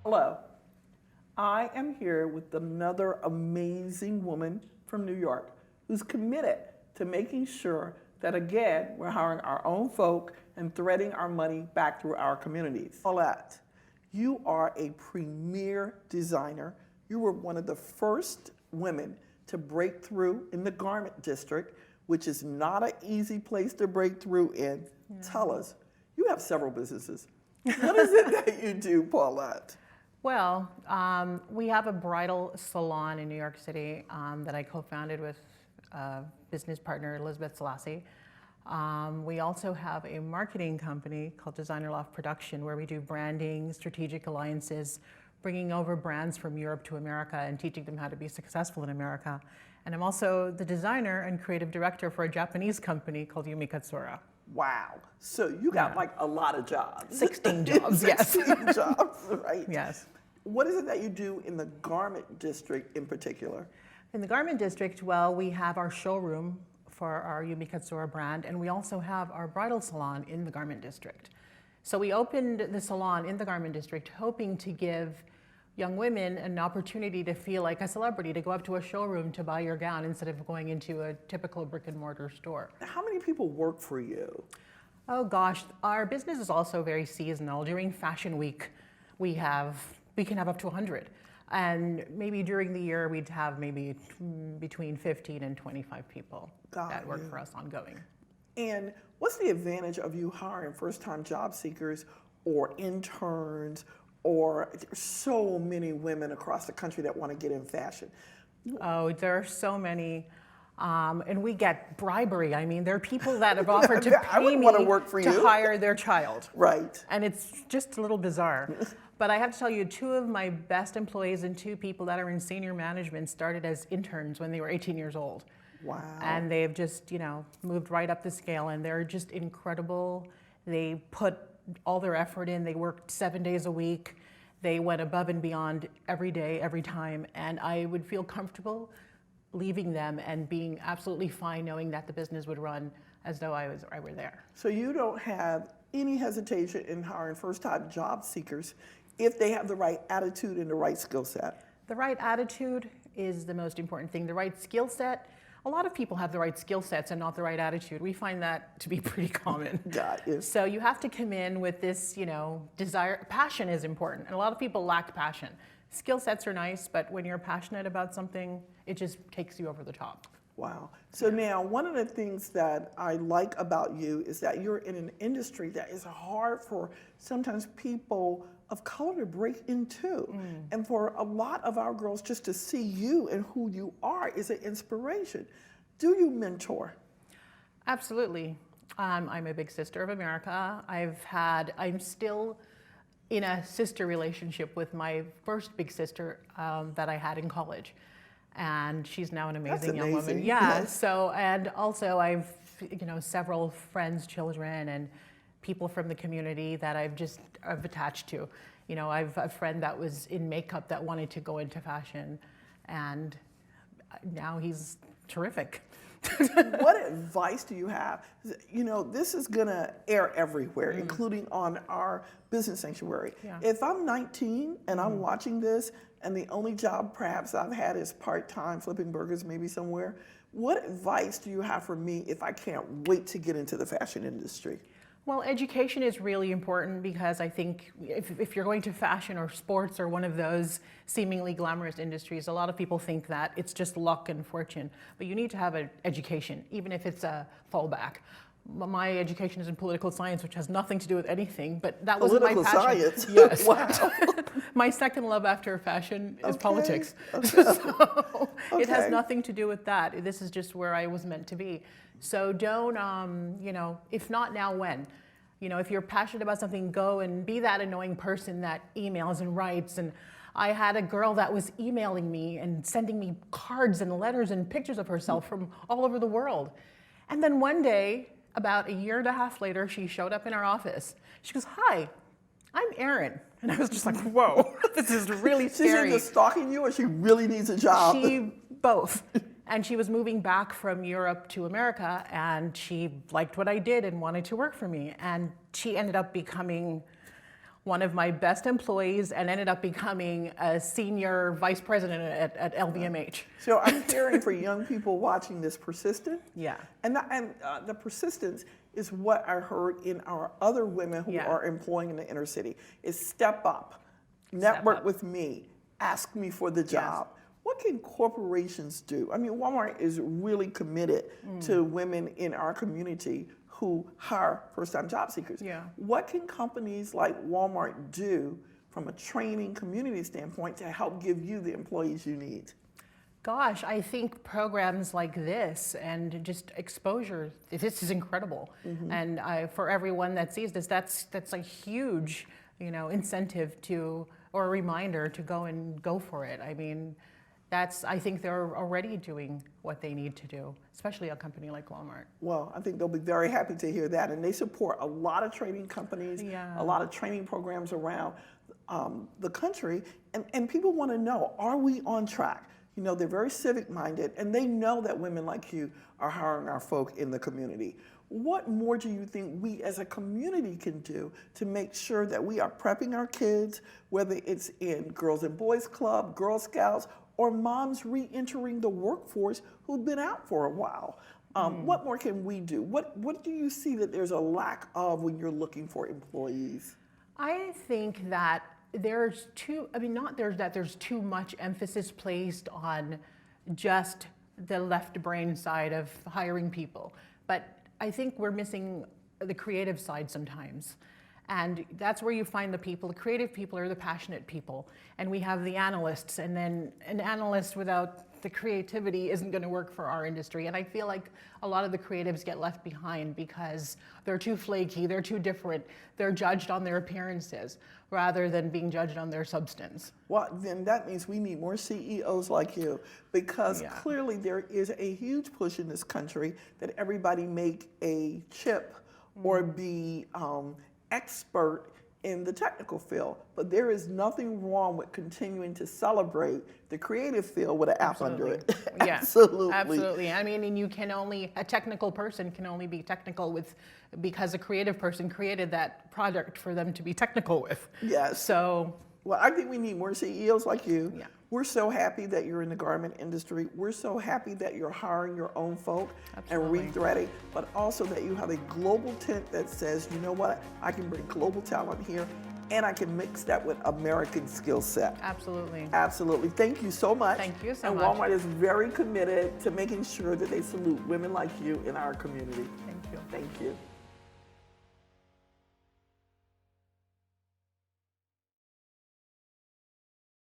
Hello, I am here with another amazing woman from New York who's committed to making sure that, again, we're hiring our own folk and threading our money back through our communities. Paulette, you are a premier designer. You were one of the first women to break through in the garment district, which is not an easy place to break through in. Yeah. Tell us, you have several businesses. What is it that you do, Paulette? Well, we have a bridal salon in New York City that I co-founded with business partner Elizabeth Selassie. We also have a marketing company called Designer Loft Production, where we do branding, strategic alliances, bringing over brands from Europe to America and teaching them how to be successful in America. And I'm also the designer and creative director for a Japanese company called Yumi Katsura. Wow. So you got like a lot of jobs. 16 jobs, yes. 16 jobs, right? Yes. What is it that you do in the garment district in particular? In the garment district, well, we have our showroom for our Yumi Katsura brand, and we also have our bridal salon in the garment district. So we opened the salon in the garment district hoping to give young women an opportunity to feel like a celebrity, to go up to a showroom to buy your gown instead of going into a typical brick and mortar store. How many people work for you? Oh gosh, our business is also very seasonal. During Fashion Week, we can have up to 100. And maybe during the year, we'd have maybe between 15 and 25 people that work for us ongoing. And what's the advantage of you hiring first-time job seekers or interns, or there's so many women across the country that want to get in fashion? Oh, there are so many. And we get bribery. I mean, there are people that have offered to pay me to hire their child. Right. And it's just a little bizarre. But I have to tell you, 2 of my best employees and 2 people that are in senior management started as interns when they were 18 years old. Wow. And they've just, moved right up the scale, and they're just incredible. They put all their effort in. They worked 7 days a week. They went above and beyond every day, every time. And I would feel comfortable leaving them and being absolutely fine knowing that the business would run as though I were there. So you don't have any hesitation in hiring first-time job seekers if they have the right attitude and the right skill set? The right attitude is the most important thing. The right skill set, a lot of people have the right skill sets and not the right attitude. We find that to be pretty common. Got it. So you have to come in with this, desire. Passion is important, and a lot of people lack passion. Skill sets are nice, but when you're passionate about something, it just takes you over the top. Wow. So now, one of the things that I like about you is that you're in an industry that is hard for sometimes people of color to break into. And for a lot of our girls, just to see you and who you are is an inspiration. Do you mentor? Absolutely. I'm a big sister of America. I'm still in a sister relationship with my first big sister that I had in college. And she's now an amazing young woman. Yeah. So, and also I've, several friends, children, and people from the community that I've attached to. I've a friend that was in makeup that wanted to go into fashion, and now he's terrific. What advice do you have? This is gonna air everywhere, including on our business sanctuary. Yeah. If I'm 19 and I'm watching this, and the only job perhaps I've had is part-time flipping burgers maybe somewhere, what advice do you have for me if I can't wait to get into the fashion industry? Well, education is really important, because I think if you're going to fashion or sports or one of those seemingly glamorous industries, a lot of people think that it's just luck and fortune. But you need to have an education, even if it's a fallback. My education is in political science, which has nothing to do with anything, but that was my passion. Political science? Yes. Wow. My second love after fashion is politics. Okay. So it has nothing to do with that. This is just where I was meant to be. So don't, if not now, when? If you're passionate about something, go and be that annoying person that emails and writes. And I had a girl that was emailing me and sending me cards and letters and pictures of herself from all over the world. And then one day, about a year and a half later, she showed up in our office. She goes, "Hi, I'm Erin." And I was just like, whoa, this is really scary. She's either stalking you or she really needs a job. Both. And she was moving back from Europe to America, and she liked what I did and wanted to work for me. And she ended up becoming one of my best employees and ended up becoming a senior vice president at LVMH. So I'm hearing for young people watching this persistent. Yeah. And the persistence is what I heard in our other women who are employing in the inner city is step up, network with me, ask me for the job. What can corporations do? I mean, Walmart is really committed to women in our community who hire first-time job seekers. Yeah. What can companies like Walmart do from a training community standpoint to help give you the employees you need? Gosh, I think programs like this and just exposure, this is incredible. And for everyone that sees this, that's a huge, incentive or a reminder to go for it. I mean, I think they're already doing what they need to do, especially a company like Walmart. Well, I think they'll be very happy to hear that. And they support a lot of training companies, a lot of training programs around the country. And people want to know, are we on track? They're very civic minded, and they know that women like you are hiring our folk in the community. What more do you think we as a community can do to make sure that we are prepping our kids, whether it's in Girls and Boys Club, Girl Scouts, or moms re-entering the workforce who've been out for a while? What more can we do? What do you see that there's a lack of when you're looking for employees? I think that there's too much emphasis placed on just the left brain side of hiring people. But I think we're missing the creative side sometimes. And that's where you find the people. The creative people are the passionate people. And we have the analysts, and then an analyst without the creativity isn't going to work for our industry. And I feel like a lot of the creatives get left behind because they're too flaky, they're too different, they're judged on their appearances rather than being judged on their substance. Well, then that means we need more CEOs like you, because clearly there is a huge push in this country that everybody make a chip or be expert in the technical field, but there is nothing wrong with continuing to celebrate the creative field with an app under it. Absolutely. I mean, and a technical person can only be technical because a creative person created that product for them to be technical with. Yes. So. Well, I think we need more CEOs like you. Yeah. We're so happy that you're in the garment industry. We're so happy that you're hiring your own folk and rethreading, but also that you have a global tent that says, you know what, I can bring global talent here and I can mix that with American skill set. Absolutely. Absolutely. Thank you so much. Thank you so much. And Walmart is very committed to making sure that they salute women like you in our community. Thank you. Thank you.